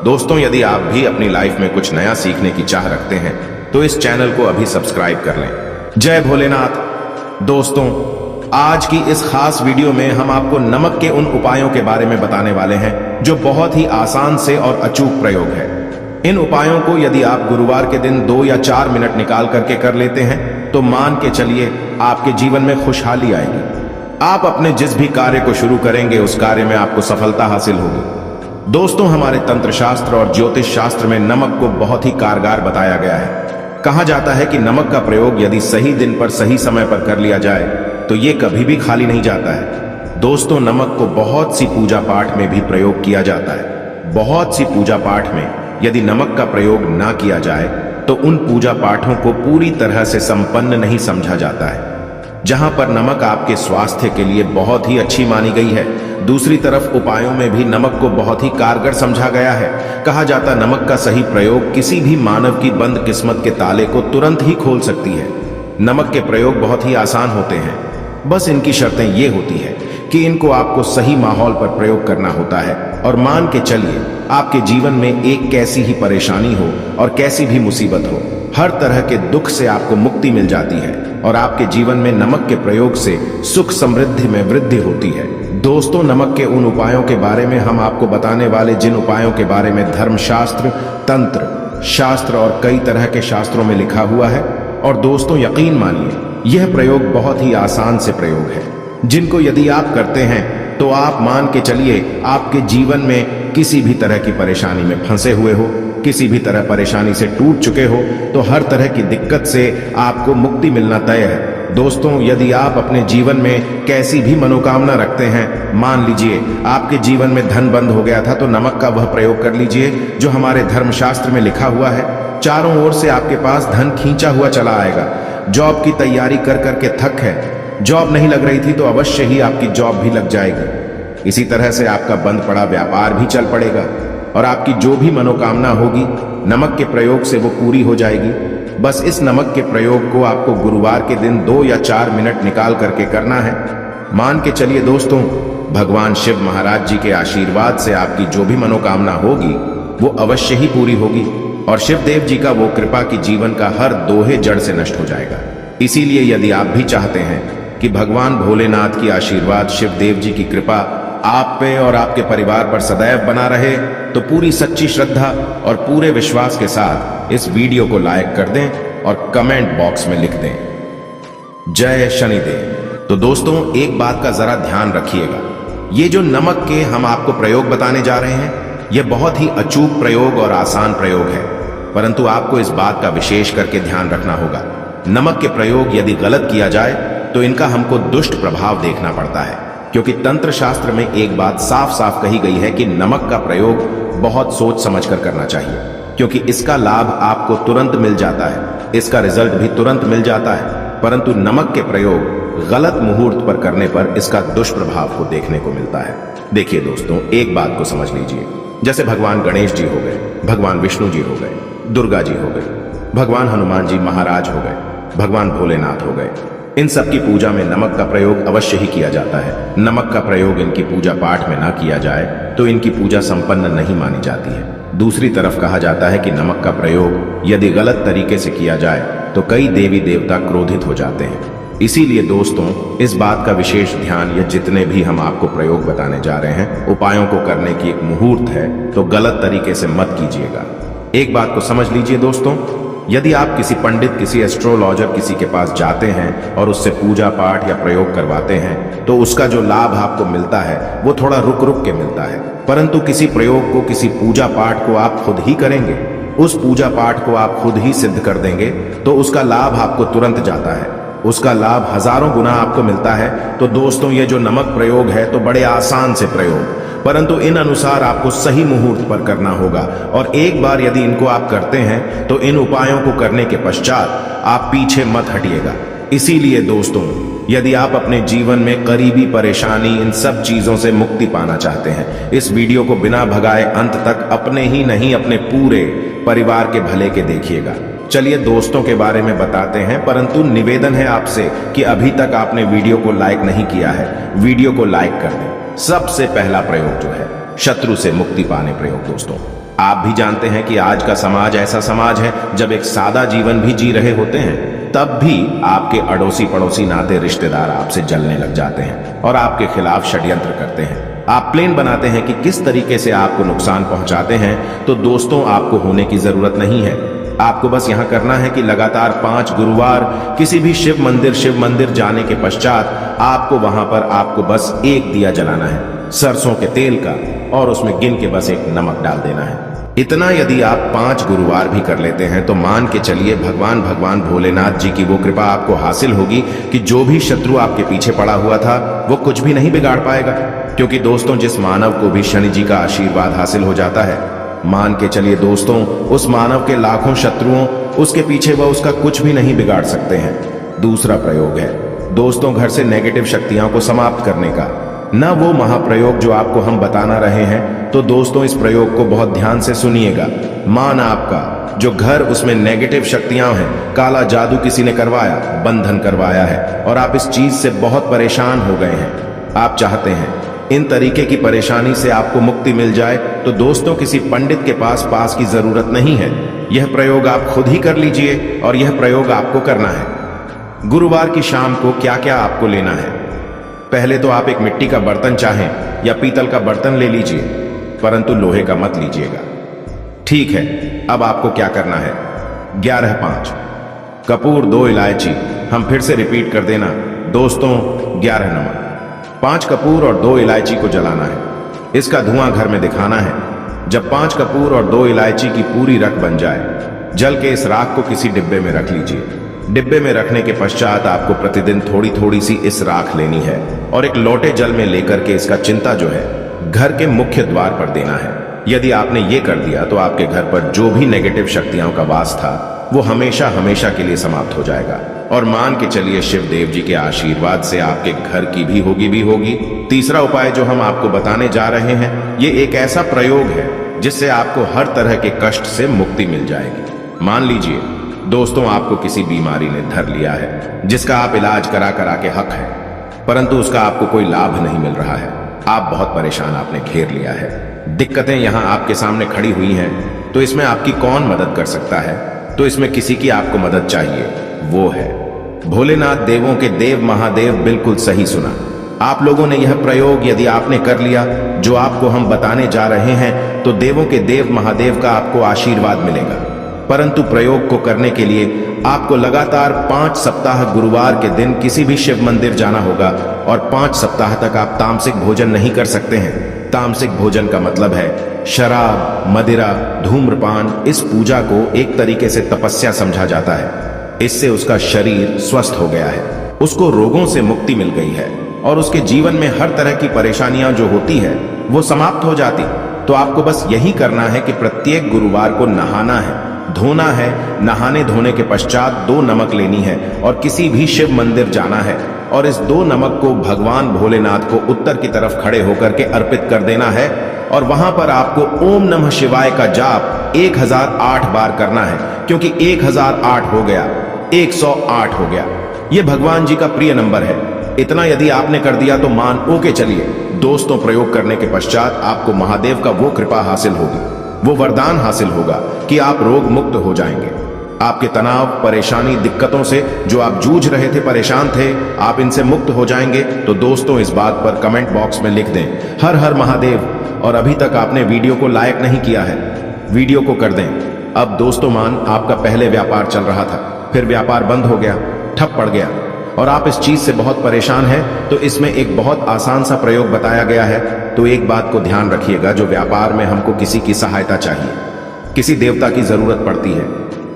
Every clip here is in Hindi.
दोस्तों, यदि आप भी अपनी लाइफ में कुछ नया सीखने की चाह रखते हैं तो इस चैनल को अभी सब्सक्राइब कर लें। जय भोलेनाथ। दोस्तों, आज की इस खास वीडियो में हम आपको नमक के उन उपायों के बारे में बताने वाले हैं जो बहुत ही आसान से और अचूक प्रयोग है। इन उपायों को यदि आप गुरुवार के दिन 2 या 4 मिनट निकाल करके कर लेते हैं तो मान के चलिए आपके जीवन में खुशहाली आएगी। आप अपने जिस भी कार्य को शुरू करेंगे उस कार्य में आपको सफलता हासिल होगी। दोस्तों, हमारे तंत्र शास्त्र और ज्योतिष शास्त्र में नमक को बहुत ही कारगर बताया गया है। कहा जाता है कि नमक का प्रयोग यदि सही दिन पर सही समय पर कर लिया जाए तो ये कभी भी खाली नहीं जाता है। दोस्तों, नमक को बहुत सी पूजा पाठ में भी प्रयोग किया जाता है। बहुत सी पूजा पाठ में यदि नमक का प्रयोग ना किया जाए तो उन पूजा पाठों को पूरी तरह से संपन्न नहीं समझा जाता है। जहां पर नमक आपके स्वास्थ्य के लिए बहुत ही अच्छी मानी गई है, दूसरी तरफ उपायों में भी नमक को बहुत ही कारगर समझा गया है। कहा जाता नमक का सही प्रयोग किसी भी मानव की बंद किस्मत के ताले को तुरंत ही खोल सकती है। नमक के प्रयोग बहुत ही आसान होते हैं, बस इनकी शर्तें ये होती है कि इनको आपको सही माहौल पर प्रयोग करना होता है। और मान के चलिए आपके जीवन में एक कैसी ही परेशानी हो और कैसी भी मुसीबत हो, हर तरह के दुख से आपको मुक्ति मिल जाती है और आपके जीवन में नमक के प्रयोग से सुख समृद्धि में वृद्धि होती है। दोस्तों, नमक के उन उपायों के बारे में हम आपको बताने वाले जिन उपायों के बारे में धर्मशास्त्र, तंत्र शास्त्र और कई तरह के शास्त्रों में लिखा हुआ है। और दोस्तों, यकीन मानिए यह प्रयोग बहुत ही आसान से प्रयोग है, जिनको यदि आप करते हैं तो आप मान के चलिए आपके जीवन में किसी भी तरह की परेशानी में फंसे हुए हो, किसी भी तरह परेशानी से टूट चुके हो तो हर तरह की दिक्कत से आपको मुक्ति मिलना तय है। दोस्तों, यदि आप अपने जीवन में कैसी भी मनोकामना रखते हैं, मान लीजिए आपके जीवन में धन बंद हो गया था तो नमक का वह प्रयोग कर लीजिए जो हमारे धर्मशास्त्र में लिखा हुआ है। चारों ओर से आपके पास धन खींचा हुआ चला आएगा। जॉब की तैयारी कर करके थक है, जॉब नहीं लग रही थी तो अवश्य ही आपकी जॉब भी लग जाएगी। इसी तरह से आपका बंद पड़ा व्यापार भी चल पड़ेगा और आपकी जो भी मनोकामना होगी नमक के प्रयोग से वो पूरी हो जाएगी। बस इस नमक के प्रयोग को आपको गुरुवार के दिन 2 या 4 मिनट निकाल करके करना है। मान के चलिए दोस्तों, भगवान शिव महाराज जी के आशीर्वाद से आपकी जो भी मनोकामना होगी वो अवश्य ही पूरी होगी और शिव देव जी का वो कृपा की जीवन का हर दोहे जड़ से नष्ट हो जाएगा। इसीलिए यदि आप भी चाहते हैं कि भगवान भोलेनाथ की आशीर्वाद, शिव देव जी की कृपा आप पे और आपके परिवार पर सदैव बना रहे तो पूरी सच्ची श्रद्धा और पूरे विश्वास के साथ इस वीडियो को लाइक कर दें और कमेंट बॉक्स में लिख दें, जय शनिदेव। तो दोस्तों, एक बात का जरा ध्यान रखिएगा, ये जो नमक के हम आपको प्रयोग बताने जा रहे हैं ये बहुत ही अचूक प्रयोग और आसान प्रयोग है, परंतु आपको इस बात का विशेष करके ध्यान रखना होगा। नमक के प्रयोग यदि गलत किया जाए तो इनका हमको दुष्ट प्रभाव देखना पड़ता है, क्योंकि तंत्र शास्त्र में एक बात साफ साफ कही गई है कि नमक का प्रयोग बहुत सोच समझ कर करना चाहिए, क्योंकि इसका लाभ आपको तुरंत मिल जाता है, इसका रिजल्ट भी तुरंत मिल जाता है, परंतु नमक के प्रयोग गलत मुहूर्त पर करने पर इसका दुष्प्रभाव को देखने को मिलता है। देखिए दोस्तों, एक बात को समझ लीजिए, जैसे भगवान गणेश जी हो गए, भगवान विष्णु जी हो गए, दुर्गा जी हो गए, भगवान हनुमान जी महाराज हो गए, भगवान भोलेनाथ हो गए, इन सब की पूजा में नमक का प्रयोग अवश्य ही किया जाता है। नमक का प्रयोग इनकी पूजा पाठ में ना किया जाए तो इनकी पूजा संपन्न नहीं मानी जाती है। दूसरी तरफ कहा जाता है कि नमक का प्रयोग यदि गलत तरीके से किया जाए तो कई देवी देवता क्रोधित हो जाते हैं। इसीलिए दोस्तों, इस बात का विशेष ध्यान, ये जितने भी हम आपको प्रयोग बताने जा रहे हैं, उपायों को करने की एक मुहूर्त है तो गलत तरीके से मत कीजिएगा। एक बात को समझ लीजिए दोस्तों, यदि आप किसी पंडित, किसी एस्ट्रोलॉजर, किसी के पास जाते हैं और उससे पूजा पाठ या प्रयोग करवाते हैं तो उसका जो लाभ आपको मिलता है वो थोड़ा रुक रुक के मिलता है, परंतु किसी प्रयोग को, किसी पूजा पाठ को आप खुद ही करेंगे, उस पूजा पाठ को आप खुद ही सिद्ध कर देंगे तो उसका लाभ आपको तुरंत जाता है, उसका लाभ हजारों गुना आपको मिलता है। तो दोस्तों, ये जो नमक प्रयोग है तो बड़े आसान से प्रयोग, परंतु इन अनुसार आपको सही मुहूर्त पर करना होगा। और एक बार यदि इनको आप करते हैं तो इन उपायों को करने के पश्चात आप पीछे मत हटिएगा। इसीलिए दोस्तों, यदि आप अपने जीवन में करीबी परेशानी, इन सब चीजों से मुक्ति पाना चाहते हैं, इस वीडियो को बिना भगाए अंत तक अपने ही नहीं अपने पूरे परिवार के भले के देखिएगा। चलिए दोस्तों के बारे में बताते हैं, परंतु निवेदन है आपसे कि अभी तक आपने वीडियो को लाइक नहीं किया है, वीडियो को लाइक कर दें। सबसे पहला प्रयोग जो है शत्रु से मुक्ति पाने प्रयोग दोस्तों, आप भी जानते हैं कि आज का समाज ऐसा समाज है जब एक सादा जीवन भी जी रहे होते हैं तब भी आपके अड़ोसी पड़ोसी नाते रिश्तेदार आपसे जलने लग जाते हैं और आपके खिलाफ षड्यंत्र करते हैं। आप प्लान बनाते हैं कि किस तरीके से आपको नुकसान पहुंचाते हैं। तो दोस्तों, आपको होने की जरूरत नहीं है। आपको बस यहां करना है कि लगातार 5 गुरुवार किसी भी शिव मंदिर जाने के पश्चात आपको वहां पर आपको बस एक दिया जलाना है सरसों के तेल का, और उसमें गिन के बस एक नमक डाल देना है। इतना यदि आप 5 गुरुवार भी कर लेते हैं तो मान के चलिए भगवान भोलेनाथ जी की वो कृपा आपको हासिल होगी कि जो भी शत्रु आपके पीछे पड़ा हुआ था वो कुछ भी नहीं बिगाड़ पाएगा। क्योंकि दोस्तों, जिस मानव को भी शनि जी का आशीर्वाद हासिल हो जाता है, मान के चलिए दोस्तों, उस मानव के लाखों शत्रुओं उसके पीछे वह उसका कुछ भी नहीं बिगाड़ सकते हैं। दूसरा प्रयोग है दोस्तों, घर से नेगेटिव शक्तियों को समाप्त करने का। न वो महाप्रयोग जो आपको हम बताना रहे हैं, तो दोस्तों इस प्रयोग को बहुत ध्यान से सुनिएगा। मान आपका जो घर, उसमें नेगेटिव शक्तियां हैं, काला जादू किसी ने करवाया, बंधन करवाया है और आप इस चीज से बहुत परेशान हो गए हैं। आप चाहते हैं इन तरीके की परेशानी से आपको मुक्ति मिल जाए, तो दोस्तों किसी पंडित के पास की जरूरत नहीं है। यह प्रयोग आप खुद ही कर लीजिए और यह प्रयोग आपको करना है। गुरुवार की शाम को क्या क्या आपको लेना है? पहले तो आप एक मिट्टी का बर्तन चाहें या पीतल का बर्तन ले लीजिए, परंतु लोहे का मत लीजिएगा। ठीक है, अब आपको क्या करना है? 11-5 कपूर, 2 इलायची। हम फिर से रिपीट कर देना दोस्तों, 11 नमक, 5 कपूर और 2 इलायची को जलाना है। इसका धुआं घर में दिखाना है। जब 5 कपूर और 2 इलायची की पूरी रख बन जाए, जल के इस राख को किसी डिब्बे में रख लीजिए। डिब्बे में रखने के पश्चात आपको प्रतिदिन थोड़ी थोड़ी सी इस राख लेनी है और एक लोटे जल में लेकर के इसका चिंता जो है घर के मुख्य द्वार पर देना है। यदि आपने ये कर दिया तो आपके घर पर जो भी नेगेटिव शक्तियों का वास था वो हमेशा हमेशा के लिए समाप्त हो जाएगा। और मान के चलिए शिव देव जी के आशीर्वाद से आपके घर की भी होगी। तीसरा उपाय जो हम आपको बताने जा रहे हैं, ये एक ऐसा प्रयोग है जिससे आपको हर तरह के कष्ट से मुक्ति मिल जाएगी। मान लीजिए दोस्तों, आपको किसी बीमारी ने धर लिया है जिसका आप इलाज करा के हक है, परंतु उसका आपको कोई लाभ नहीं मिल रहा है। आप बहुत परेशान, आपने घेर लिया है। दिक्कतें यहां आपके सामने खड़ी हुई हैं, तो इसमें आपकी कौन मदद कर सकता है? तो इसमें किसी की आपको मदद चाहिए, वो है भोलेनाथ, देवों के देव महादेव। बिल्कुल सही सुना। आप लोगों ने यह प्रयोग यदि आपने कर लिया जो आपको हम बताने जा रहे हैं, तो देवों के देव महादेव का आपको आशीर्वाद मिलेगा। परंतु प्रयोग को करने के लिए आपको लगातार 5 सप्ताह गुरुवार के दिन किसी भी शिव मंदिर जाना होगा और 5 सप्ताह तक आप तामसिक भोजन नहीं कर सकते हैं। तामसिक भोजन का मतलब है शराब, मदिरा, धूम्रपान। इस पूजा को एक तरीके से तपस्या समझा जाता है। इससे उसका शरीर स्वस्थ हो गया है, उसको रोगों से मुक्ति मिल गई है और उसके जीवन में हर तरह की परेशानियां जो होती है वो समाप्त हो जाती। तो आपको बस यही करना है कि प्रत्येक गुरुवार को नहाना है, धोना है। नहाने धोने के पश्चात 2 नमक लेनी है और किसी भी शिव मंदिर जाना है और इस 2 नमक को भगवान भोलेनाथ को उत्तर की तरफ खड़े होकर के अर्पित कर देना है। और वहां पर आपको ओम नमः शिवाय का जाप 1008 बार करना है, क्योंकि 1008 हो गया, 108 हो गया। ये भगवान जी का प्रिय नंबर है। इतना यदि आपने कर दिया तो मान ओके चलिए दोस्तों, प्रयोग करने के पश्चात आपको महादेव का वो कृपा हासिल होगी, वो वरदान हासिल होगा कि आप रोग मुक्त हो जाएंगे। आपके तनाव, परेशानी, दिक्कतों से जो आप जूझ रहे थे, परेशान थे, आप इनसे मुक्त हो जाएंगे। तो दोस्तों इस बात पर कमेंट बॉक्स में लिख दें हर हर महादेव। और अभी तक आपने वीडियो को लाइक नहीं किया है, वीडियो को कर दें। अब दोस्तों, मान आपका पहले व्यापार चल रहा था, फिर व्यापार बंद हो गया, ठप पड़ गया और आप इस चीज से बहुत परेशान हैं, तो इसमें एक बहुत आसान सा प्रयोग बताया गया है। तो एक बात को ध्यान रखिएगा, जो व्यापार में हमको किसी की सहायता चाहिए, किसी देवता की जरूरत पड़ती है,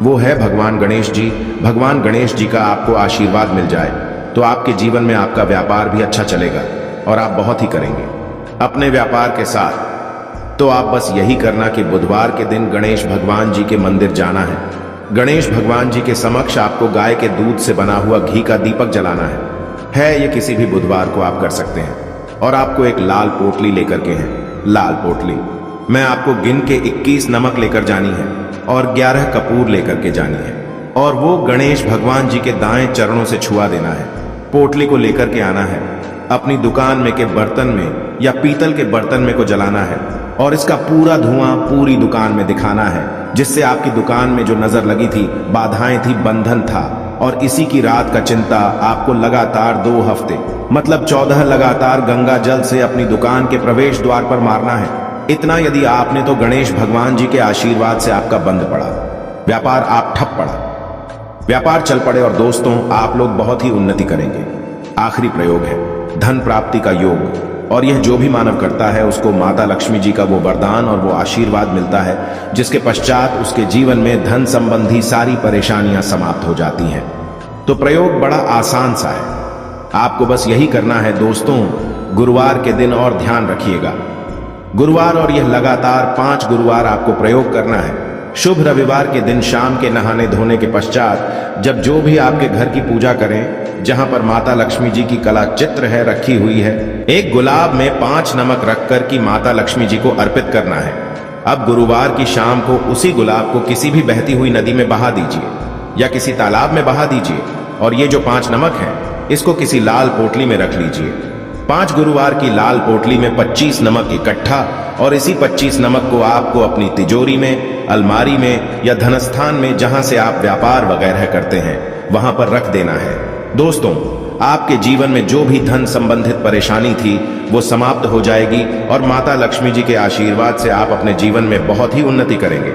वो है भगवान गणेश जी। भगवान गणेश जी का आपको आशीर्वाद मिल जाए तो आपके जीवन में आपका व्यापार भी अच्छा चलेगा और आप बहुत ही करेंगे अपने व्यापार के साथ। तो आप बस यही करना कि बुधवार के दिन गणेश भगवान जी के मंदिर जाना है। गणेश भगवान जी के समक्ष आपको गाय के दूध से बना हुआ घी का दीपक जलाना है। ये किसी भी बुधवार को आप कर सकते हैं। और आपको एक लाल पोटली लेकर के है, लाल पोटली में आपको गिन के 21 नमक लेकर जानी है और 11 कपूर लेकर के जानी है और वो गणेश भगवान जी के दाएं चरणों से छुआ देना है। पोटली को लेकर के आना है, अपनी दुकान में के बर्तन में या पीतल के बर्तन में को जलाना है और इसका पूरा धुआं पूरी दुकान में दिखाना है, जिससे आपकी दुकान में जो नजर लगी थी, बाधाएं थी, बंधन था। और इसी की रात का चिंता आपको लगातार 2 हफ्ते मतलब 14 लगातार गंगा जल से अपनी दुकान के प्रवेश द्वार पर मारना है। इतना यदि आपने तो गणेश भगवान जी के आशीर्वाद से आपका बंद पड़ा, व्यापार आप ठप पड़ा, व्यापार चल पड़े और दोस्तों आप लोग बहुत ही उन्नति करेंगे। आखिरी प्रयोग है धन प्राप्ति का योग, और यह जो भी मानव करता है उसको माता लक्ष्मी जी का वो वरदान और वो आशीर्वाद मिलता है, जिसके पश्चात उसके जीवन में धन संबंधी सारी परेशानियां समाप्त हो जाती हैं। तो प्रयोग बड़ा आसान सा है, आपको बस यही करना है दोस्तों। गुरुवार के दिन और ध्यान रखिएगा, गुरुवार और यह लगातार 5 गुरुवार आपको प्रयोग करना है। शुभ रविवार के दिन शाम के नहाने धोने के पश्चात जब जो भी आपके घर की पूजा करें, जहां पर माता लक्ष्मी जी की कला चित्र है रखी हुई है, एक गुलाब में 5 नमक रखकर की माता लक्ष्मी जी को अर्पित करना है। अब गुरुवार की शाम को उसी गुलाब को किसी भी बहती हुई नदी में बहा दीजिए या किसी तालाब में बहा दीजिए, और ये जो 5 नमक है इसको किसी लाल पोटली में रख लीजिए। 5 गुरुवार की लाल पोटली में 25 नमक इकट्ठा, और इसी 25 नमक को आपको अपनी तिजोरी में, अलमारी में या धनस्थान में, जहां से आप व्यापार वगैरह करते हैं, वहां पर रख देना है। दोस्तों आपके जीवन में जो भी धन संबंधित परेशानी थी वो समाप्त हो जाएगी, और माता लक्ष्मी जी के आशीर्वाद से आप अपने जीवन में बहुत ही उन्नति करेंगे।